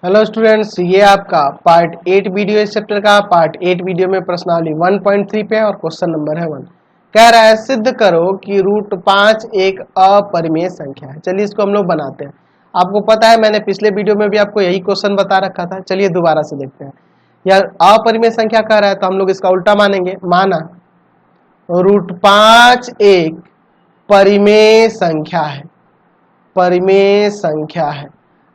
Hello students, ये आपका part 8 video इस चैप्टर का। पार्ट 8 वीडियो में प्रश्नावली 1.3 पे है और क्वेश्चन नंबर है 1। कह रहा है सिद्ध करो कि रूट 5 एक अपरिमेय संख्या है। चलिए इसको हम लोग बनाते हैं। आपको पता है मैंने पिछले वीडियो में भी आपको यही क्वेश्चन बता रखा था। चलिए दोबारा से देखते हैं। यह अपरिमेय संख्या कह रहा है तो हम लोग इसका उल्टा मानेंगे। माना रूट 5 एक परिमेय संख्या है, परिमेय संख्या है।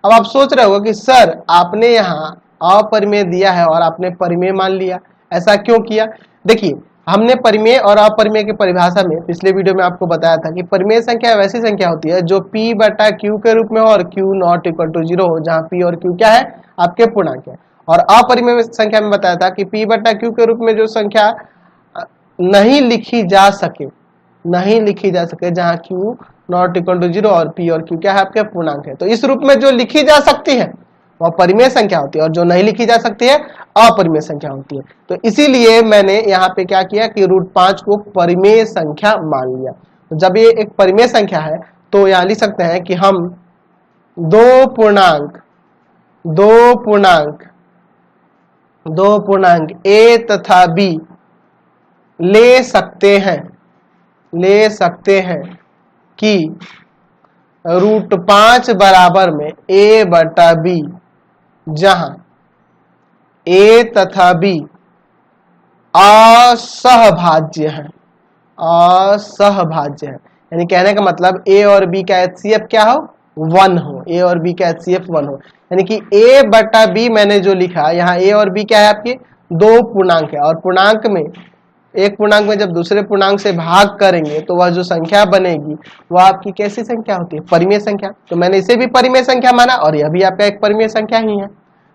अब आप सोच रहे हो कि सर आपने यहाँ अपरिमेय दिया है और आपने परिमेय मान लिया, ऐसा क्यों किया? देखिए, हमने परिमेय और अपरिमेय की परिभाषा में पिछले वीडियो में आपको बताया था कि परिमेय संख्या वैसी संख्या होती है जो p बटा q के रूप में हो और q नॉट इक्वल टू 0 हो, जहाँ p और q क्या है? आपके पूर्णांक है। और अपरिमेय संख्या में बताया था कि p बटा q के रूप में जो संख्या नहीं लिखी जा सके, नहीं लिखी जा सके, जहां q नॉट इक्वल टू 0 और p और q क्या है? आपके पूर्णांक है। तो इस रूप में जो लिखी जा सकती है वह परिमेय संख्या होती है और जो नहीं लिखी जा सकती है अपरिमेय संख्या होती है। तो इसीलिए मैंने यहाँ पे क्या किया कि रूट 5 को परिमेय संख्या मान लिया। तो जब ये एक परिमेय संख्या है तो यहाँ लिख सकते हैं कि हम दो पूर्णांक a तथा b ले सकते हैं कि रूट 5 बराबर में a बटा b, जहां a तथा b असहभाज्य है, असहभाज्य है। यानी कहने का मतलब a और b का HCF क्या हो? 1 हो। a और b का HCF 1 हो। यानी कि a बटा b मैंने जो लिखा, यहाँ a और b क्या है? आपके दो पूर्णांक है और पूर्णांक में एक पूर्णांक में जब दूसरे पूर्णांक से भाग करेंगे तो वह जो संख्या बनेगी वह आपकी कैसी संख्या होती है? परिमेय संख्या। तो मैंने इसे भी परिमेय संख्या माना और यह भी आपका एक परिमेय संख्या ही है।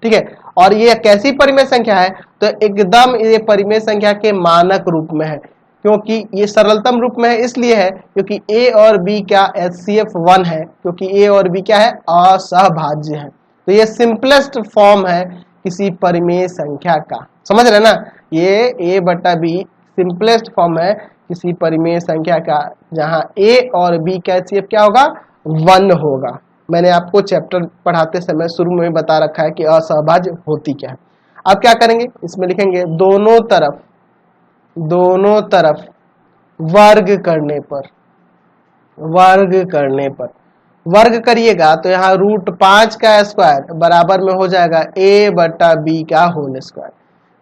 ठीक है, और ये कैसी परिमेय संख्या है? तो एकदम ये परिमेय संख्या के मानक रूप में है। क्योंकि ये सरलतम रूप में है, इसलिए है क्योंकि a और b का HCF 1 है, क्योंकि a और b क्या है? असहभाज्य है। तो ये सिंपलेस्ट फॉर्म है किसी परिमेय संख्या का। समझ रहे ना? ये a बटा b सिंपलेस्ट फॉर्म है किसी परिमेय संख्या का, जहां a और b का HCF क्या होगा? 1 होगा। मैंने आपको चैप्टर पढ़ाते समय शुरू में बता रखा है कि असहभाज्य होती क्या है। अब क्या करेंगे? इसमें लिखेंगे दोनों तरफ वर्ग करिएगा तो यहाँ रूट 5 का स्क्वायर बराबर में हो जाएगा a बटा b का होल स्क्वायर।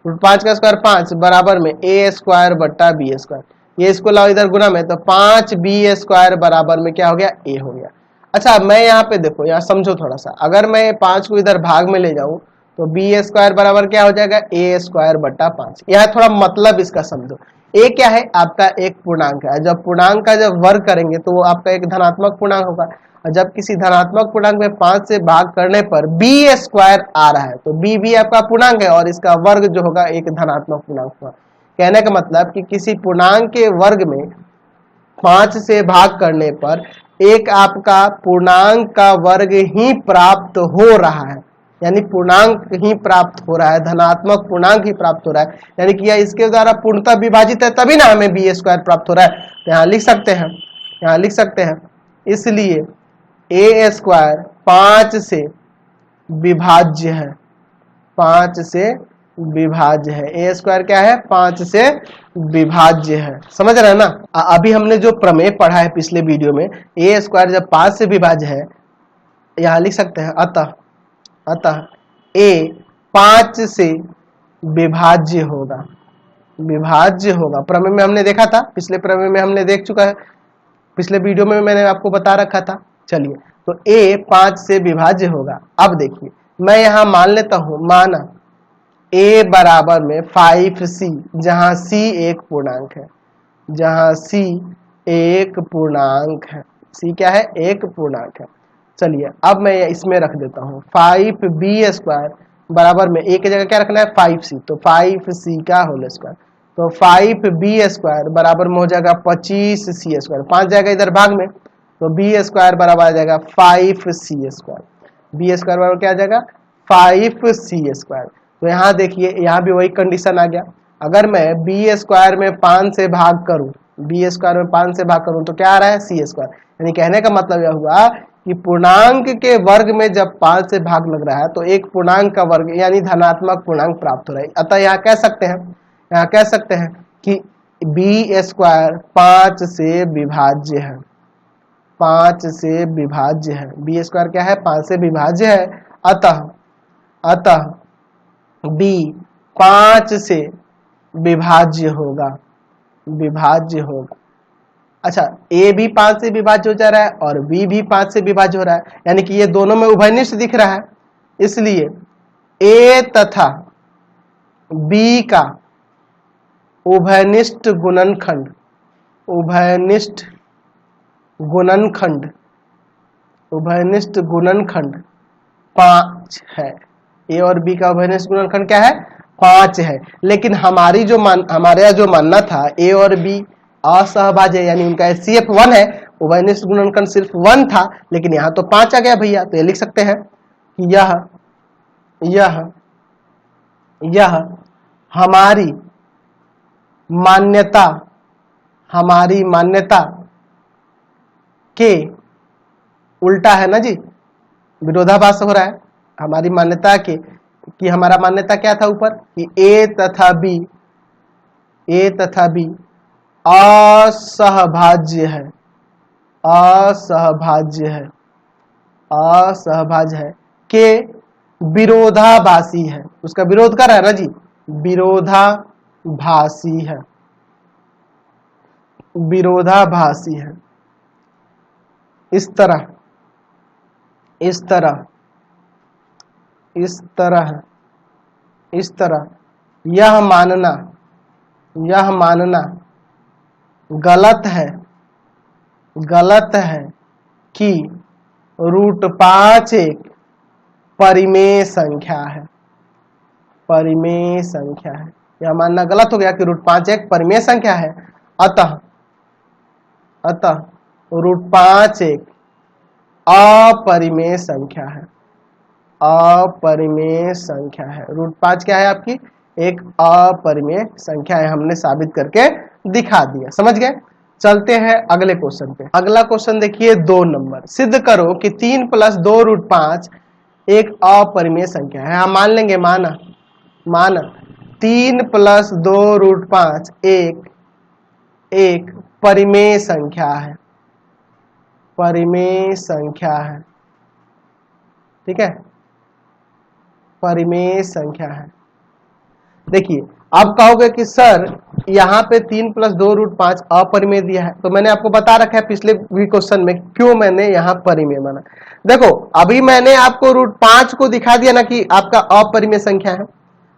रूट 5 का स्क्वायर 5 बराबर में a स्क्वायर बटा b स्क्वायर। ये इसको लाओ इधर गुना में, तो 5b स्क्वायर बराबर में क्या हो गया? a हो गया। अच्छा, मैं यहाँ पे देखो, यहाँ समझो थोड़ा सा। अगर मैं 5 को इधर भाग में ले जाऊं तो b स्क्वायर बराबर क्या हो जाएगा? a स्क्वायर बटा 5। यहाँ थोड़ा मतलब इसका समझो। a क्या है? आपका एक पूर्णांक है। जब पूर्णांक का जब वर्ग करेंगे तो वो आपका एक धनात्मक पूर्णांक होगा। और जब किसी धनात्मक पूर्णांक में 5 से भाग करने पर b स्क्वायर आ रहा है तो b भी आपका पूर्णांक है और इसका वर्ग जो होगा एक धनात्मक पूर्णांक होगा। कहने का मतलब कि किसी पूर्णांक के वर्ग में 5 से भाग करने पर एक आपका पूर्णांक का वर्ग ही प्राप्त हो रहा है, यानी पूर्णांक ही प्राप्त हो रहा है, धनात्मक पूर्णांक ही प्राप्त हो रहा है। यानी कि यह इसके द्वारा पूर्णतः विभाजित है, तभी ना हमें b स्क्वायर प्राप्त हो रहा है। तो यहाँ लिख सकते हैं इसलिए a स्क्वायर 5 से विभाज्य है, 5 से विभाज्य है। a स्क्वायर क्या है? 5 से विभाज्य है। समझ रहे हैं ना? अभी हमने जो प्रमेय पढ़ा है पिछले वीडियो में, a स्क्वायर जब 5 से विभाज्य है, यहाँ लिख सकते हैं अतः a 5 से विभाज्य होगा, प्रमेय में हमने देखा था, पिछले प्रमेय में हमने देख चुका है, पिछले वीडियो में मैंने आपको बता रखा था। चलिए, तो a 5 से विभाज्य होगा। अब देखिए, मैं यहां मान लेता हूं, माना a बराबर में 5c, जहां c एक पूर्णांक है, c क्या है? एक पूर्णांक है। चलिए, अब मैं इसमें रख देता हूं 5b स्क्वायर बराबर में a की जगह क्या रखना है? 5c, तो 5c का होल स्क्वायर। तो 5b स्क्वायर बराबर में हो जाएगा 25c स्क्वायर। 5 जाएगा इधर भाग में, तो b स्क्वायर बराबर आ जाएगा 5c स्क्वायर। b स्क्वायर बराबर क्या आ जाएगा? 5c square. तो यहाँ देखिए, यहाँ भी वही कंडीशन आ गया। अगर मैं b स्क्वायर में 5 से भाग करूं, b स्क्वायर में 5 से भाग करूं तो क्या आ रहा है? c square. यानी कहने का मतलब यह हुआ कि पूर्णांक के वर्ग में जब 5 से भाग लग रहा है तो एक पूर्णांक का वर्ग यानी धनात्मक पूर्णांक प्राप्त हो रहा है। अतः यहाँ कह सकते हैं कि बी स्क्वायर 5 से विभाज्य है, 5 से विभाज्य है। बी स्क्वायर क्या है? 5 से विभाज्य है। अतः बी 5 से विभाज्य होगा, अच्छा ए भी 5 से विभाज्य हो जा रहा है और बी भी 5 से विभाज्य हो रहा है, यानी कि ये दोनों में उभयनिष्ठ दिख रहा है। इसलिए ए तथा बी का उभयनिष्ठ गुणनखंड 5 है। ए और बी का उभयनिष्ठ गुणनखंड क्या है? 5 है। लेकिन हमारे यहाँ जो मानना था ए और बी असहभाज्य यानी उनका HCF 1 है, उभयनिष्ठ गुणनखंड सिर्फ 1 था, लेकिन यहाँ तो 5 आ गया भैया। तो ये लिख सकते हैं कि यह हमारी मान्यता के उल्टा है ना जी, विरोधाभास हो रहा है हमारी मान्यता के, कि हमारा मान्यता क्या था ऊपर कि ए तथा बी असहभाज्य है के विरोधाभासी है। उसका विरोध कर रहा है ना जी, विरोधाभासी है। इस तरह यह मानना गलत है कि √5 एक परिमेय संख्या है। यह मानना गलत हो गया कि √5 एक परिमेय संख्या है। अतः √5 एक अपरिमेय संख्या है। √5 क्या है आपकी? एक अपरिमेय संख्या है। हमने साबित करके दिखा दिया, समझ गए। चलते हैं अगले क्वेश्चन पे। अगला क्वेश्चन देखिए 2 नंबर। सिद्ध करो कि 3 + 2 √5 एक अपरिमेय संख्या है। हम मान लेंगे, माना 3 + 2 √5 एक परिमेय संख्या है, ठीक है, परिमेय संख्या है। देखिए आप कहोगे कि सर यहाँ पे 3 + 2 √5 अपरिमेय दिया है, तो मैंने आपको बता रखा है पिछले क्वेश्चन में क्यों मैंने यहाँ परिमेय माना। देखो अभी मैंने आपको √5 को दिखा दिया ना कि आपका अपरिमेय संख्या है।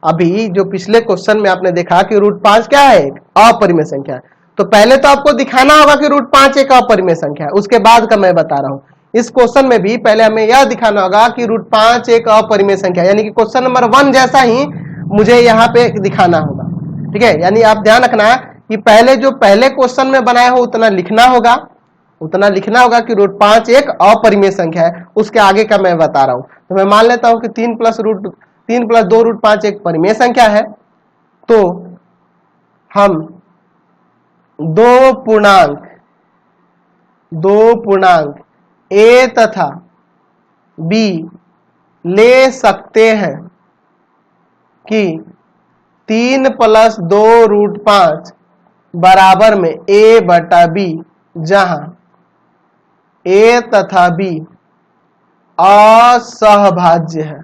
अभी जो पिछले क्वेश्चन में आपने देखा कि √5 क्या है? एक अपरिमेय संख्या है। तो पहले तो आपको दिखाना होगा कि √5 एक अपरिमेय संख्या है, उसके बाद का मैं बता रहा हूँ। इस क्वेश्चन में भी पहले हमें यह दिखाना होगा कि √5 एक अपरिमेय संख्या, यानी कि क्वेश्चन नंबर 1 जैसा ही मुझे यहाँ पे दिखाना होगा, ठीक है। यानी आप ध्यान रखना कि पहले क्वेश्चन में बनाया हो उतना लिखना होगा कि √5 एक अपरिमेय संख्या है। उसके आगे का मैं बता रहा हूँ। तो मैं मान लेता हूँ कि 3 + 2 √5 एक परिमेय संख्या है। तो हम दो पूर्णांक a तथा b ले सकते हैं कि 3 + 2 √5 बराबर में a/b, जहां a तथा b असहभाज्य है।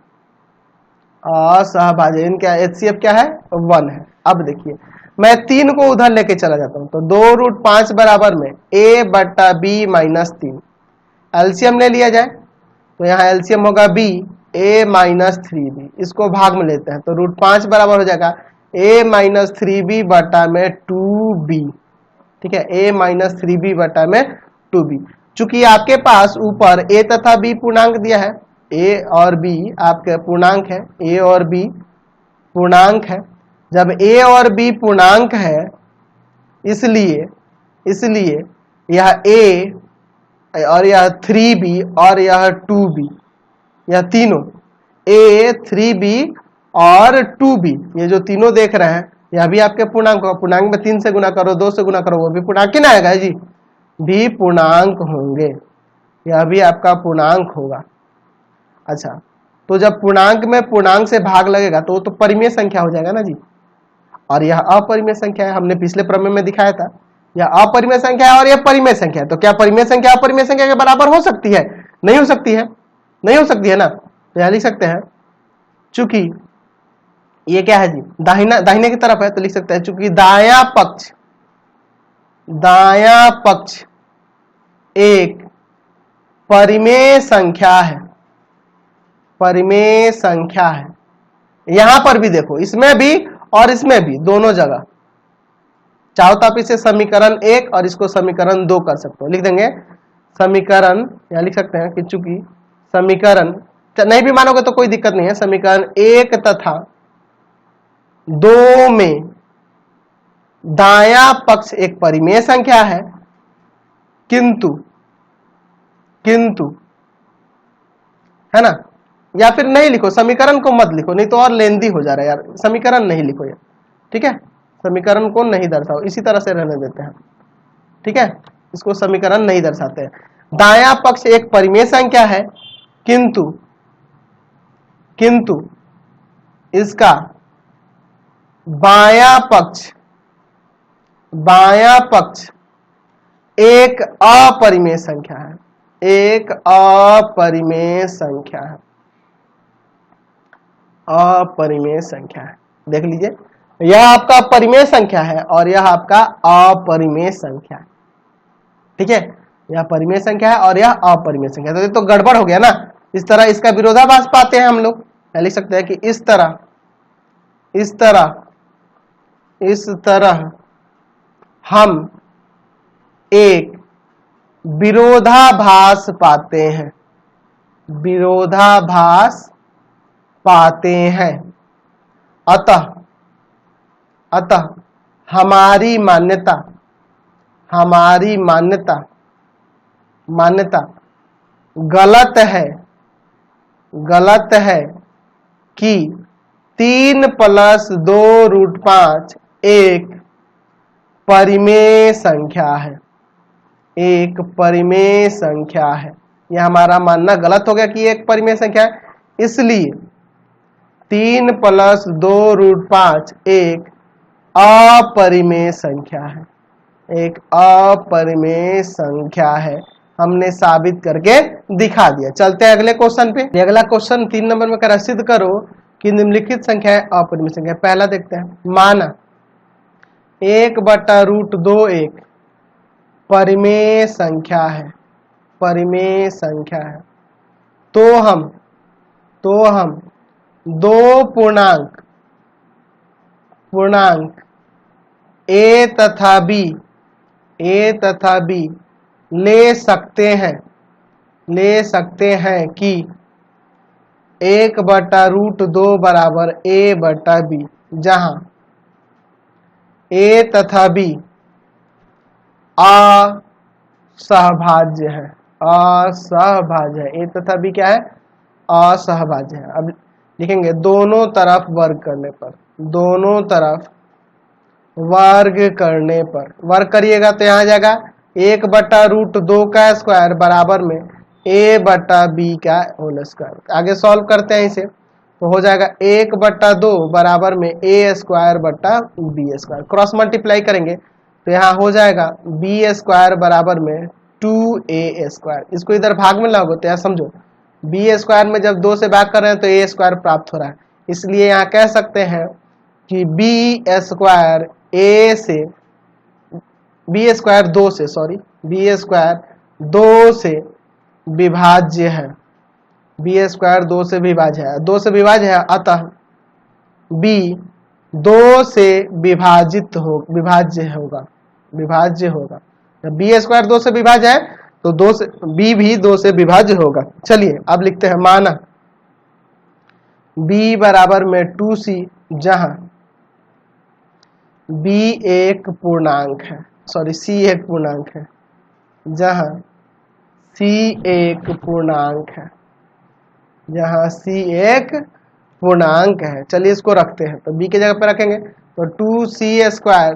इनका HCF क्या है? 1 है। अब देखिए मैं 3 को उधर लेके चला जाता हूं, तो 2 √5 बराबर में a/b - 3। एलसीएम ले लिया जाए तो यहाँ एलसीएम होगा b, a - 3b। इसको भाग में लेते हैं तो √5 बराबर हो जाएगा a - 3b बटा में 2b, ठीक है, a - 3b बटा में 2b। चूंकि आपके पास ऊपर a तथा b पूर्णांक दिया है, a और b आपके पूर्णांक है, a और b पूर्णांक है। जब a और b पूर्णांक है इसलिए यह a और यह 3b और यह 2b, यह तीनों a 3b और 2b, ये जो तीनों देख रहे हैं यह भी आपके पूर्णांक होगा। पूर्णांक में 3 से गुना करो, 2 से गुना करो, वो भी पूर्णांक ही ना आएगा जी, भी पूर्णांक होंगे। यह भी आपका पूर्णांक होगा। अच्छा, तो जब पूर्णांक में पूर्णांक से भाग लगेगा तो वो तो परिमेय संख्या हो जाएगा ना जी, और यह अपरिमेय संख्या है, हमने पिछले प्रमेय में दिखाया था। यह अपरिमेय संख्या है और यह परिमेय संख्या है, तो क्या परिमेय संख्या अपरिमेय संख्या के बराबर हो सकती है? नहीं हो सकती है, नहीं हो सकती है ना। तो यह लिख सकते हैं, चूंकि ये क्या है जी, दाहिने की तरफ है, तो लिख सकते हैं चूंकि दायां पक्ष एक परिमेय संख्या है, परिमेय संख्या है। यहां पर भी देखो, इसमें भी और इसमें भी, दोनों जगह चाहो तो आप इसे समीकरण 1 और इसको समीकरण 2 कर सकते हो। लिख देंगे समीकरण, यहां लिख सकते हैं कि चूंकि समीकरण नहीं भी मानोगे तो कोई दिक्कत नहीं है, समीकरण 1 तथा 2 में दायां पक्ष एक परिमेय संख्या है, किंतु है ना, या फिर नहीं लिखो, समीकरण को मत लिखो, नहीं तो और लेंदी हो जा रहा है यार, समीकरण नहीं लिखो यार, ठीक है, समीकरण को नहीं दर्शाओ, इसी तरह से रहने देते हैं, ठीक है, इसको समीकरण नहीं दर्शाते हैं। दायां पक्ष एक परिमेय संख्या है, किंतु इसका बायां पक्ष एक अपरिमेय संख्या है, एक अपरिमेय संख्या है, अपरिमेय संख्या है। देख लीजिए, यह आपका परिमेय संख्या है और यह आपका अपरिमेय संख्या है, ठीक है, यह परिमेय संख्या है और यह अपरिमेय संख्या है। तो ये तो गड़बड़ हो गया ना। इस तरह इसका विरोधाभास पाते हैं हम लोग, लिख सकते हैं कि इस तरह हम एक विरोधाभास पाते हैं, विरोधाभास पाते हैं। अतः हमारी मान्यता गलत है कि 3+2√5 एक परिमेय संख्या है, एक परिमेय संख्या है। यह हमारा मानना गलत हो गया कि एक परिमेय संख्या है, इसलिए 3+2√5 एक अपरिमेय संख्या है, एक अपरिमेय संख्या है। हमने साबित करके दिखा दिया। चलते हैं अगले क्वेश्चन पे। अगला क्वेश्चन 3 नंबर में कर, सिद्ध करो कि निम्नलिखित संख्या अपरिमेय संख्या। पहला देखते हैं, माना 1/√2 एक परिमेय संख्या है, परिमेय संख्या है, तो हम दो पूर्णांक a तथा b ले सकते हैं कि 1/√2 बराबर a/b, जहां a तथा b असहभाज्य है, असहभाज्य है। a तथा b क्या है? असहभाज्य है। अब लिखेंगे दोनों तरफ वर्ग करने पर, दोनों तरफ वर्ग करने पर, वर्ग करिएगा तो यहाँ जाएगा 1/√2 का स्क्वायर बराबर में a/b का होल स्क्वायर। आगे सॉल्व करते हैं इसे, तो हो जाएगा 1/2 बराबर में a²/b²। क्रॉस मल्टीप्लाई करेंगे तो यहाँ हो जाएगा b² बराबर में 2a²। इसको इधर भाग में लाओगे तो यहाँ समझो b² में जब 2 से भाग कर रहे हैं तो a² प्राप्त हो रहा है, इसलिए यहाँ कह सकते हैं कि b² 2 से विभाज्य है, b² 2 से विभाज्य है, 2 से विभाज्य है, अतः b 2 से विभाज्य होगा। जब b² 2 से विभाज्य है तो b भी 2 से विभाज्य होगा। चलिए अब लिखते हैं, माना b बराबर में 2c, जहां b एक पूर्णांक है, सॉरी c एक पूर्णांक है, जहां c एक पूर्णांक है, जहां c एक पूर्णांक है। चलिए इसको रखते हैं, तो b की जगह पर रखेंगे तो 2c²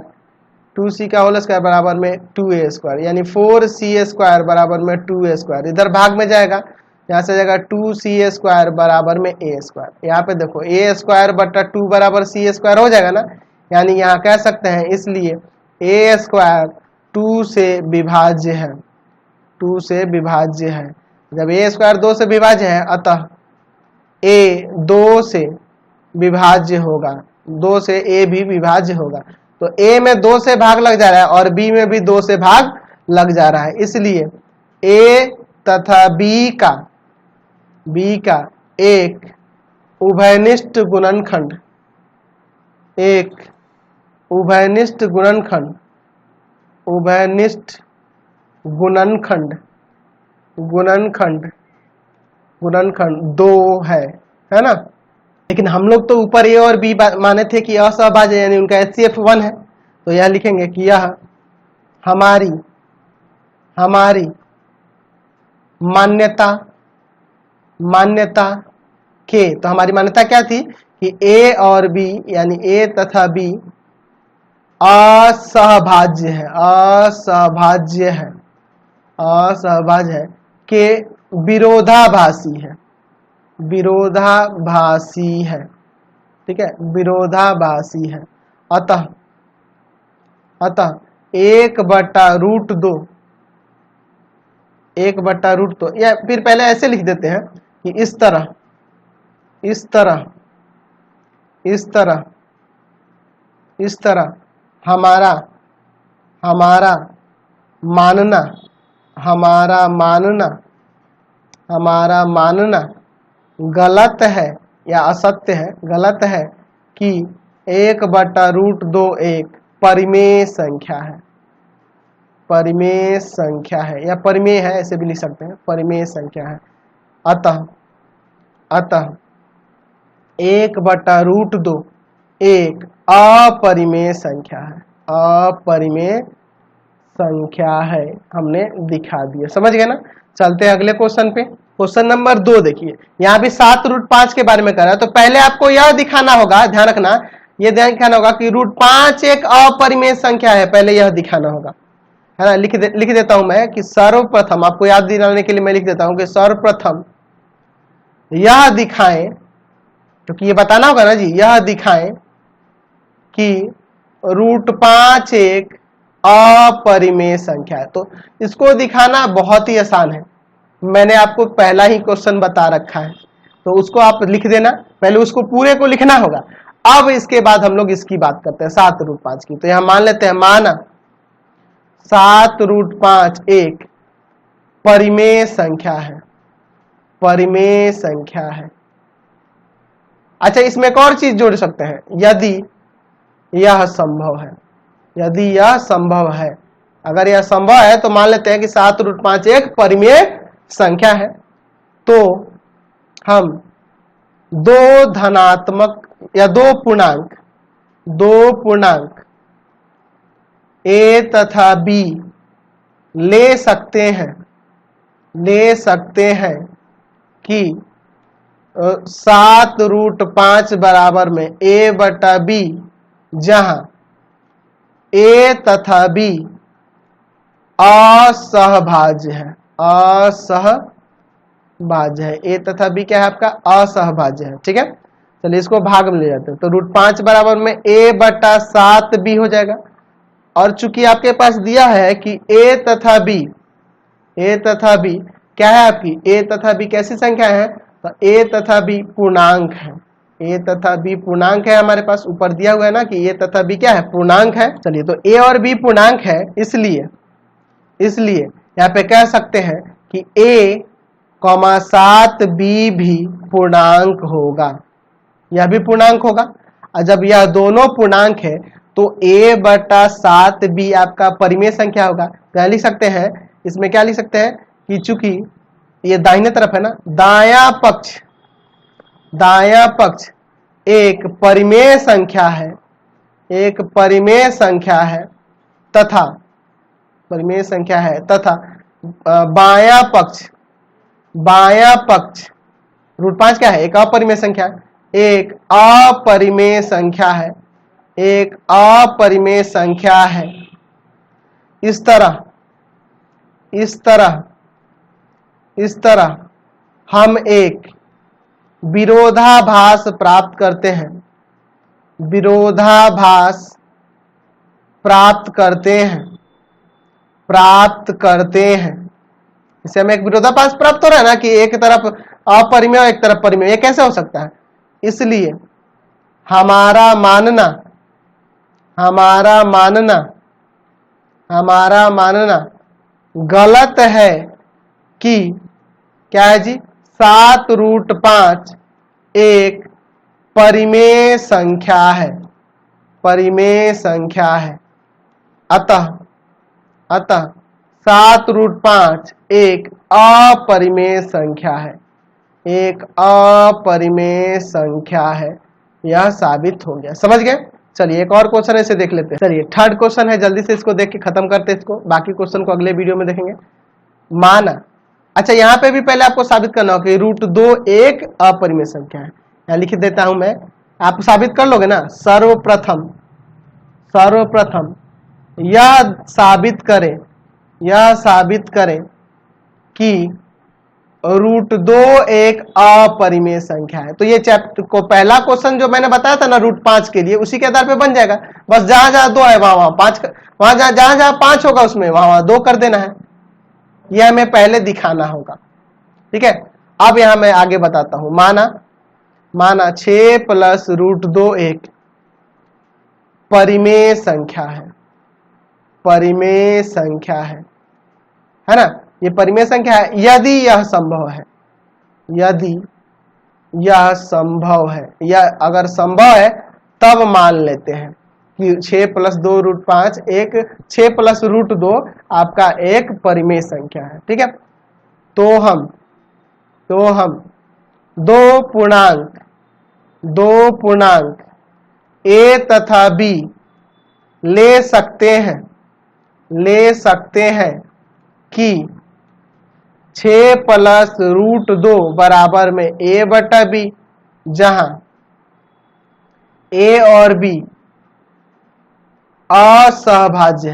2c का होल स्क्वायर बराबर में 2a स्क्वायर, यानी 4c स्क्वायर बराबर में 2a स्क्वायर। इधर भाग में जाएगा, यहाँ से जाएगा 2c स्क्वायर बराबर में a स्क्वायर। यहाँ पे देखो a स्क्वायर बटा 2 बराबर c स्क्वायर हो जाएगा ना, यानी यहाँ कह सकते हैं इसलिए a स्क्वायर 2 से विभाज्य है, 2 से विभाज्य है। जब a स्क्वायर 2 से विभाज्य है, अतः a 2 से विभाज्य होगा, 2 से a भी विभाज्य होगा। तो a में 2 से भाग लग जा रहा है और b में भी 2 से भाग लग जा रहा है, इसलिए a तथा b का एक उभयनिष्ठ गुणनखंड, एक उभयनिष्ठ गुणनखंड, उभयनिष्ठ गुणनखंड, गुणनखंड 2 है ना। लेकिन हम लोग तो ऊपर a और b माने थे कि असहभाज्य, यानी उनका HCF 1 है, तो यह लिखेंगे कि यह हमारी मान्यता के, तो हमारी मान्यता क्या थी कि a और b यानी a तथा b असहभाज्य है के विरोधाभासी है, ठीक है, विरोधाभासी है। अतः 1/√2, या फिर पहले ऐसे लिख देते हैं कि इस तरह हमारा मानना गलत है या असत्य है, गलत है कि 1/√2 एक परिमेय संख्या है या परिमेय है, ऐसे भी लिख सकते हैं, परिमेय संख्या है। अतः 1/√2 एक अपरिमेय संख्या है, हमने दिखा दिया। समझ गए ना। चलते हैं अगले क्वेश्चन पे। क्वेश्चन नंबर 2 देखिए, यहाँ भी 7√5 के बारे में कर रहा है, तो पहले आपको यह दिखाना होगा, ध्यान रखना, ये ध्यान दिखाना होगा कि √5 एक अपरिमेय संख्या है, पहले यह दिखाना होगा, है ना। लिख देता हूं मैं कि सर्वप्रथम, आपको याद दिलाने के लिए मैं लिख देता हूं कि सर्वप्रथम यह दिखाएं, क्योंकि ये बताना होगा ना जी, यह दिखाएं कि √5 एक अपरिमेय संख्या है। तो इसको दिखाना बहुत ही आसान है, मैंने आपको पहला ही क्वेश्चन बता रखा है, तो उसको आप लिख देना, पहले उसको पूरे को लिखना होगा। अब इसके बाद हम लोग इसकी बात करते हैं 7√5 की। तो यहां मान लेते हैं, माना 7√5 एक परिमेय संख्या है। अच्छा, इसमें एक और चीज जोड़ सकते हैं, यदि यह संभव है, अगर यह संभव है तो मान लेते हैं कि 7√5 एक परिमेय संख्या है, तो हम 2 धनात्मक या 2 पूर्णांक a तथा b ले सकते हैं कि 7√5 बराबर में a/b, जहां a तथा b असहभाज्य है, a तथा b क्या है आपका, असहभाज्य है, ठीक है। चलिए इसको भाग में ले जाते हैं, तो √5 बराबर में a/7b हो जाएगा। और चूंकि आपके पास दिया है कि a तथा b क्या है आपकी, a तथा b कैसी संख्या है, तो a तथा b पूर्णांक है, हमारे पास ऊपर दिया हुआ है ना कि a तथा b क्या है, पूर्णांक है। चलिए, तो a और b पूर्णांक है, इसलिए यहाँ पे कह सकते हैं कि a, 7b भी पूर्णांक होगा, यह भी पूर्णांक होगा। और जब यह दोनों पूर्णांक है तो a/7b आपका परिमेय संख्या होगा। क्या लिख सकते हैं, इसमें क्या लिख सकते हैं कि चूंकि ये दाहिने तरफ है ना, दायां पक्ष एक परिमेय संख्या है तथा बायां पक्ष √5 क्या है, एक अपरिमेय संख्या है, इस तरह हम एक विरोधाभास प्राप्त करते हैं, विरोधाभास प्राप्त करते हैं। इसे हमें एक विरोधाभास प्राप्त हो रहा है ना कि एक तरफ अपरिमेय और एक तरफ परिमेय, ये कैसे हो सकता है? इसलिए हमारा मानना गलत है कि क्या है जी, 7√5 एक परिमेय संख्या है। अतः 7√5 एक अपरिमेय संख्या है, यह साबित हो गया। समझ गए? चलिए एक और क्वेश्चन है, इसे देख लेते हैं। चलिए थर्ड क्वेश्चन है, जल्दी से इसको देख के खत्म करते हैं इसको, बाकी क्वेश्चन को अगले वीडियो में देखेंगे। माना, अच्छा यहाँ पे भी पहले आपको साबित करना होगा कि √2 एक अपरिमेय संख्या है। यहाँ लिख देता हूं मैं, आप साबित कर लोगे ना। सर्वप्रथम यह साबित करें कि √2 एक अपरिमेय संख्या है। तो ये चैप्टर को पहला क्वेश्चन जो मैंने बताया था ना √5 के लिए, उसी के आधार पे बन जाएगा। बस जहां जहां 2 है वहां 5, वहां जहां 5 होगा उसमें वहां 2 कर देना है। यह हमें पहले दिखाना होगा, ठीक है। अब यहां मैं आगे बताता हूं। माना 6 + √2 एक परिमेय संख्या है ना, ये परिमेय संख्या है यदि यह संभव है, या अगर संभव है तब मान लेते हैं कि 6 + 2√5 एक 6 + √2 आपका एक परिमेय संख्या है, ठीक है। तो हम दो पूर्णांक a तथा b ले सकते हैं कि 6 + √2 बराबर में a/b, जहां a और b असहभाज्य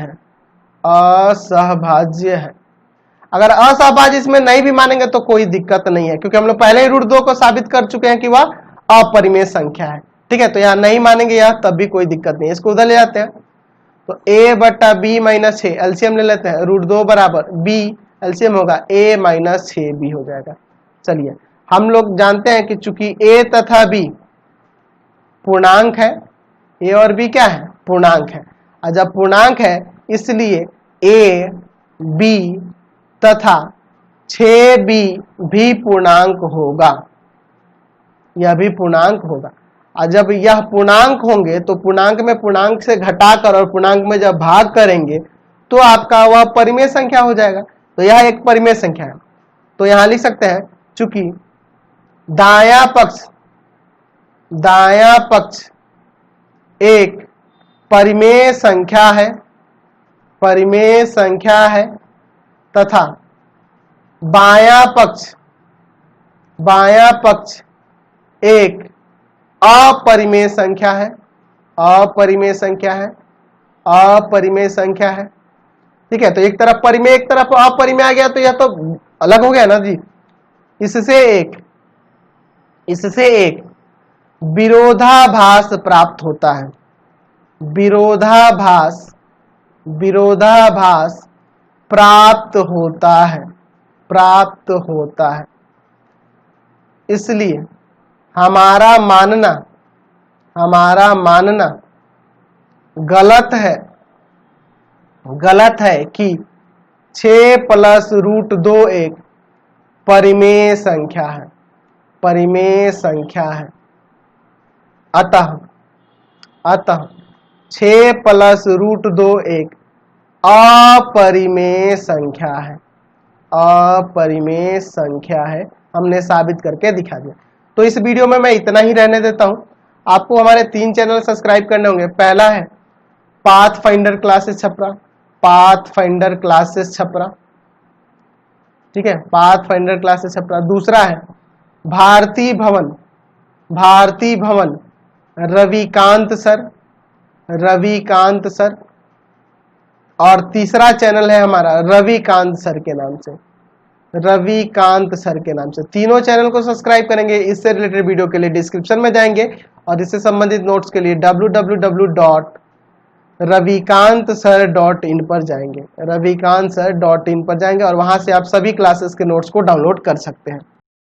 है। अगर असहभाज्य इसमें नहीं भी मानेंगे तो कोई दिक्कत नहीं है, क्योंकि हम लोग पहले ही √2 को साबित कर चुके हैं कि वह अपरिमेय संख्या है, ठीक है। तो यहां नहीं मानेंगे यह, तब भी कोई दिक्कत नहीं है। इसको उधर ले जाते हैं, तो a/b - 6 एलसीएम ले लेते हैं। √2 बराबर b, एलसीएम होगा a - 6b हो जाएगा। चलिए हम लोग जानते हैं कि चूंकि a तथा b पूर्णांक है, a और b क्या है? पूर्णांक है। और जब पूर्णांक है इसलिए a, b तथा 6b भी पूर्णांक होगा, यह भी पूर्णांक होगा। और जब यह पूर्णांक होंगे तो पूर्णांक में पूर्णांक से घटाकर और पूर्णांक में जब भाग करेंगे तो आपका वह परिमेय संख्या हो जाएगा। तो यह एक परिमेय संख्या है। तो यहां लिख सकते हैं, चूंकि दायां पक्ष एक परिमेय संख्या है तथा बायां पक्ष एक अपरिमेय संख्या है, ठीक है। तो एक तरफ परिमेय एक तरफ अपरिमेय आ गया तो यह तो अलग हो गया ना जी। इससे एक विरोधाभास प्राप्त होता है, विरोधाभास प्राप्त होता है। इसलिए हमारा मानना गलत है कि 6 + √2 एक परिमेय संख्या है। अतः 6 + √2 एक अपरिमेय संख्या है। हमने साबित करके दिखा दिया। तो इस वीडियो में मैं इतना ही रहने देता हूं। आपको हमारे 3 चैनल सब्सक्राइब करने होंगे। पहला है पाथफाइंडर क्लासेस छपरा, ठीक है, पाथफाइंडर क्लासेस छपरा। दूसरा है भारती भवन रविकांत सर। और तीसरा चैनल है हमारा रविकांत सर के नाम से, रविकांत सर के नाम से। तीनों चैनल को सब्सक्राइब करेंगे। इससे रिलेटेड वीडियो के लिए डिस्क्रिप्शन में जाएंगे और इससे संबंधित नोट्स के लिए www.ravikantsir.in पर जाएंगे, ravikantsir.in पर जाएंगे और वहां से आप सभी क्लासेस के नोट्स को डाउनलोड कर सकते हैं।